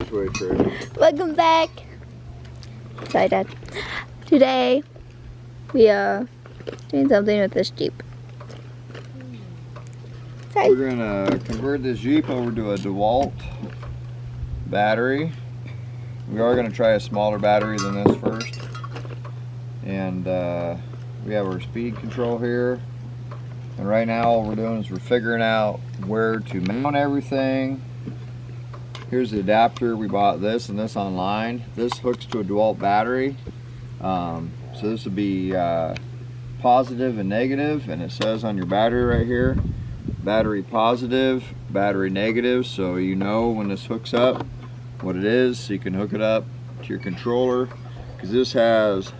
Welcome back. Sorry, Dad. Today we are doing something with this Jeep. Sorry. We're gonna convert this Jeep over to a dewalt battery. We are gonna try a smaller battery than this first. And we have our speed control here. And right now all we're doing is we're figuring out where to mount everything. Here's the adapter. We bought this and this online. This hooks to a dewalt battery. So this would be positive and negative, and it says on your battery right here, battery positive, battery negative, so you know when this hooks up what it is, so you can hook it up to your controller. Because this has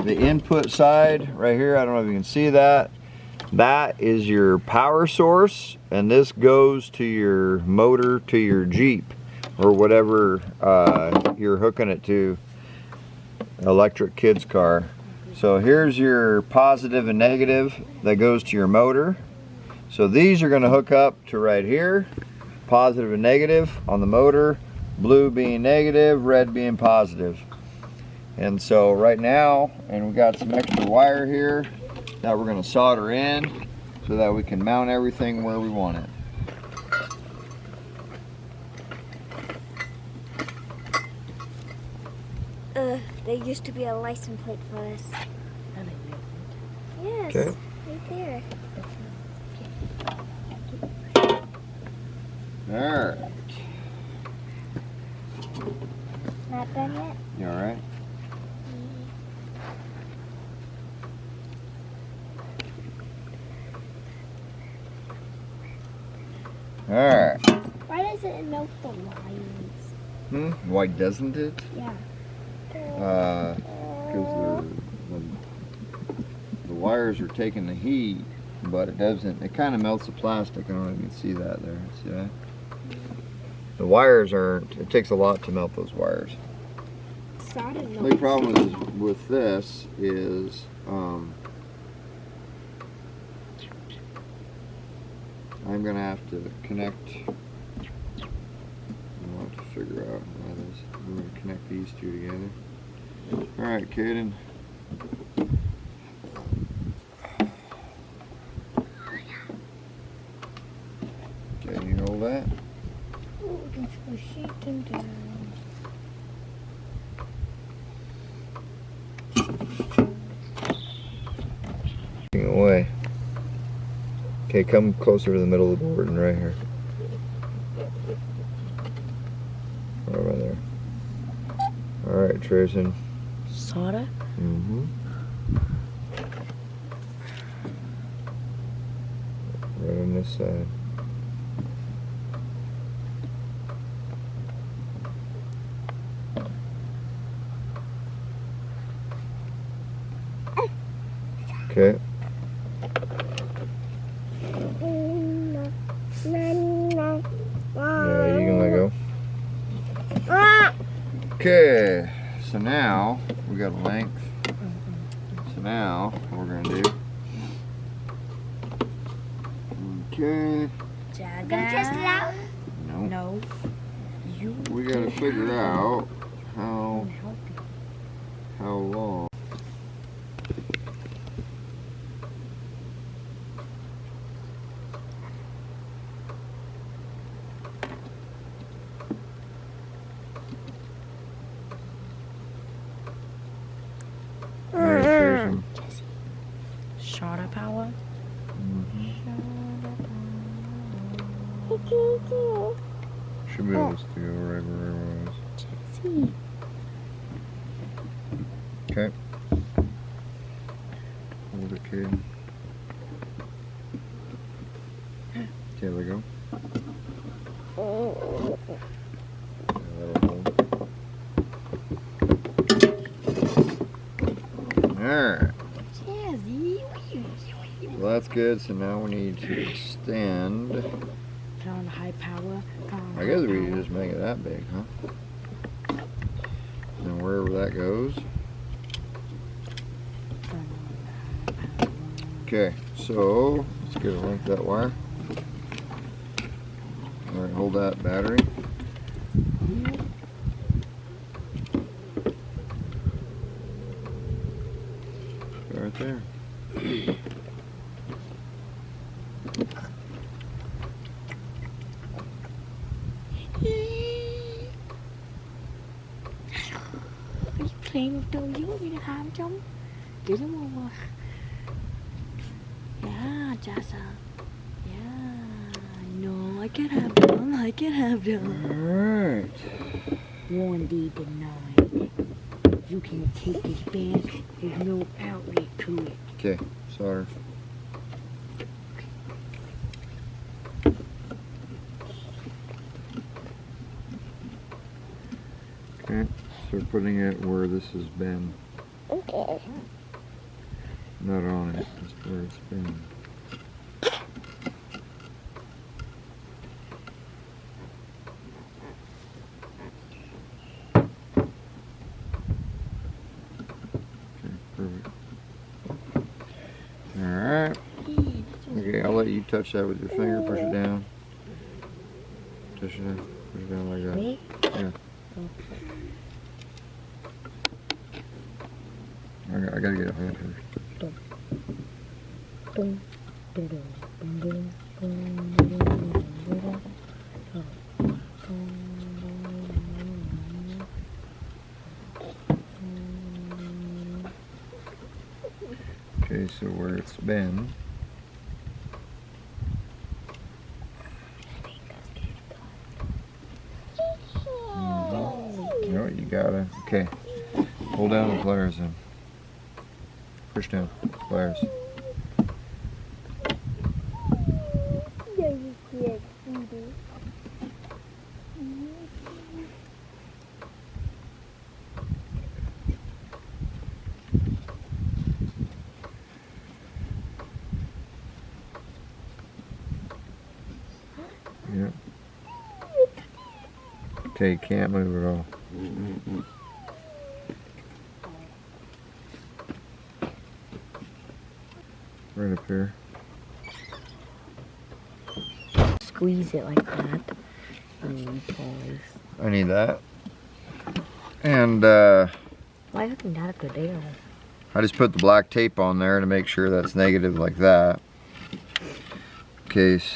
the input side right here. I don't know if you can see that. That is your power source, and this goes to your motor to your Jeep or whatever you're hooking it to, electric kids car. So here's your positive and negative that goes to your motor. So these are going to hook up to right here, positive and negative on the motor, blue being negative, red being positive. And so right now, and we got some extra wire here that we're going to solder in so that we can mount everything where we want it. There used to be a license plate for this. Yes, Okay. right there. Alright. Not done yet? You alright? Alright. Why does it melt the wires? Why doesn't it? Yeah. Because the wires are taking the heat, but it doesn't. It kind of melts the plastic. I don't know if you can see that there. See that? The wires aren't. It takes a lot to melt those wires. The only problem is with this is I'm gonna have to connect. I'll have to figure out how this. We're gonna connect these two together. All right, Kaden. Okay, you hold that. Away. Okay, come closer to the middle of the board and right here. Right about there. Alright, Tracing. Solder? Mm-hmm. Right on this side. Okay. Yeah, you can let go. Okay, so now we got a length. So now what we're gonna do. Okay. Test it out? No. We gotta figure out how long. Shorter power? Should be able to go right where it was. Okay. Hold it, kid. Okay, there we go. That'll hold. Alright. Well, that's good. So now we need to extend. On high power. I guess we can just make it that big, huh? And wherever that goes. Okay, so let's get a length of that wire. Alright, hold that battery. there. Are you playing with those? You want me to have them? Get them over. Yeah, Jassa. Yeah. No, I can have them. I can have them. Alright. 1D9. You can take this back. There's no outlet to it. Okay, solder. Okay, so we're putting it where this has been. Okay. Not on it, just where it's been. Okay, perfect. Alright. Okay, I'll let you touch that with your finger, push it down. Touch it down, push it down like that. Me? Yeah. I gotta get a hand first. Boom. Boom. Boom. Boom. Boom. Boom. Boom. Boom. Okay, so where it's been. No, you gotta. Okay. Hold down the pliers then. Push down. Pliers. Yep. Okay, you can't move at all. Right up here. Squeeze it like that. Toys. I need that. And Why isn't that a good deal? I just put the black tape on there to make sure that's negative like that. In case.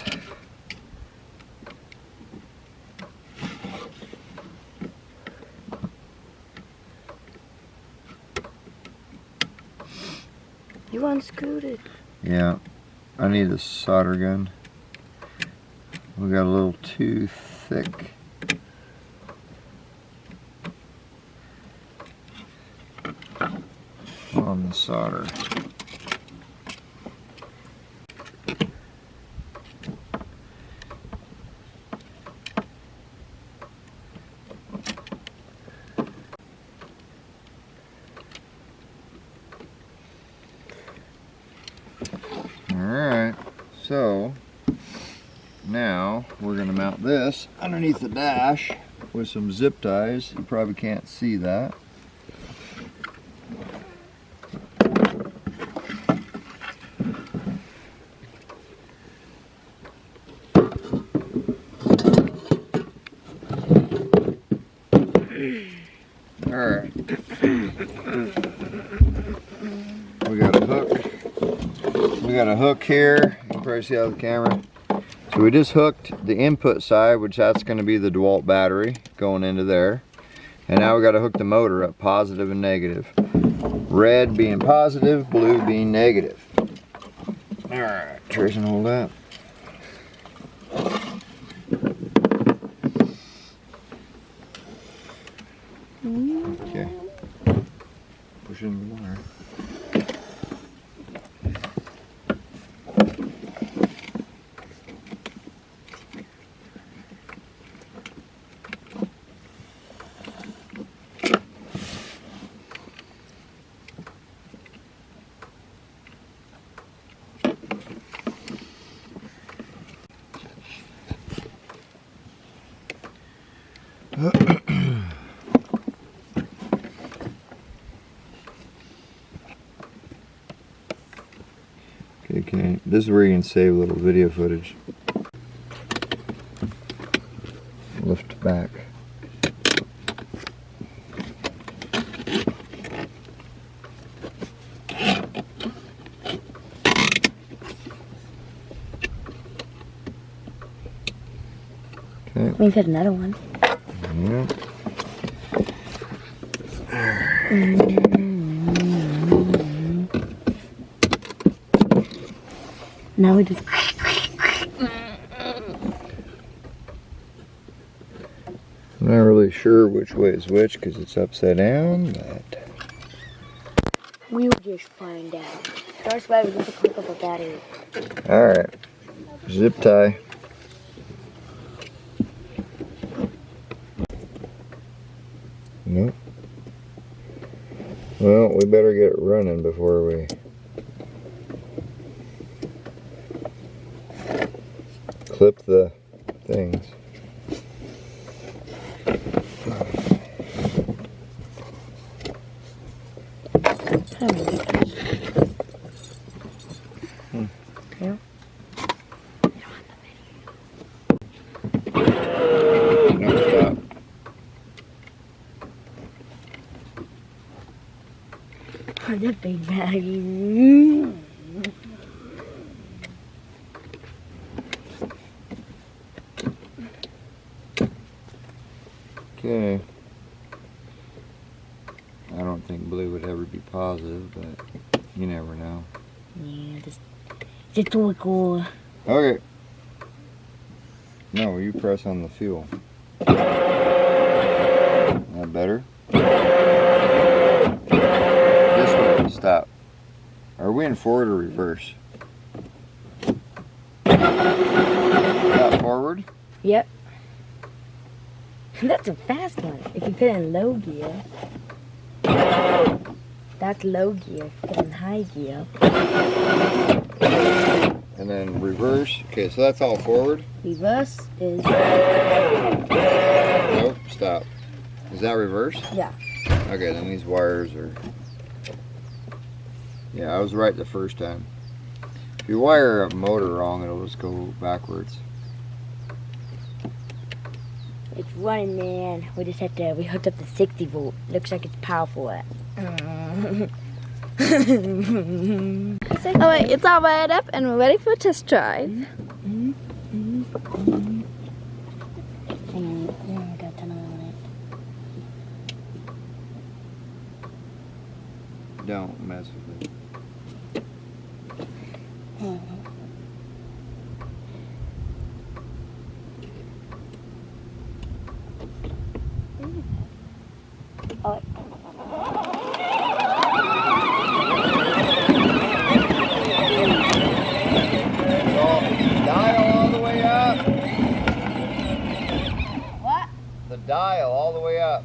You unscrewed it. Yeah, I need a solder gun. We got a little too thick. On the solder. Alright, so now we're going to mount this underneath the dash with some zip ties. You probably can't see that. Alright. We got a hook. We got a hook here. You can probably see out of the camera. So we just hooked the input side, which that's going to be the dewalt battery going into there. And now we got to hook the motor up, positive and negative. Red being positive, blue being negative. Alright, Trace and hold that. Okay. Push it in the wire. Okay, this is where you can save a little video footage. Lift back. We put another one. Yeah. Now we just. I'm not really sure which way is which because it's upside down, but We'll just find out. First, way we get to hook up a battery. alright. Zip tie. Nope. Well, we better get it running before we clip the things. Yeah. No, stop. Oh, that big battery. Okay. I don't think blue would ever be positive, but you never know. Yeah, just twinkle. Okay. No, you press on the fuel. That better? This way, stop. Are we in forward or reverse? Stop forward? Yep. That's a fast one. If you put it in low gear, that's low gear. Put it in high gear. And then reverse. Okay, so that's all forward. Reverse is. Nope, stop. Is that reverse? Yeah. Okay, then these wires are... Yeah, I was right the first time. If you wire a motor wrong, it'll just go backwards. It's running, man. We just we hooked up the 60 volt. Looks like it's powerful. Alright, it's all wired up and we're ready for a test drive. Don't mess with it. Dial all the way up. What? The dial all the way up.